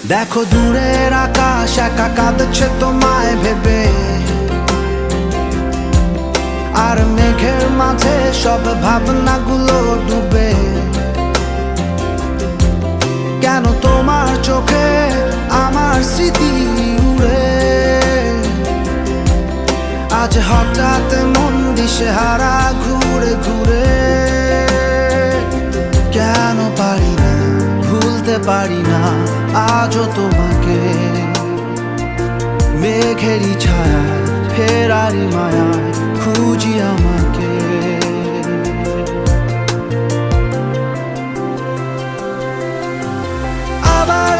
দেখো দূরের আকাশ একা কাঁদছে তোমায় ভেবে, আর মেঘের মাঝে সব ভাবনাগুলো ডুবে। কেন তোমার চোখে আমার স্মৃতি উড়ে, আজ হঠাৎ মন দিশেহারা ঘুরে ঘুরে। কেন পারি না ভুলতে পারি না আজও তোমাকে, মেঘেরই ছায়ায় ফেরারি মায়ায় খুঁজি আমাকে। আবার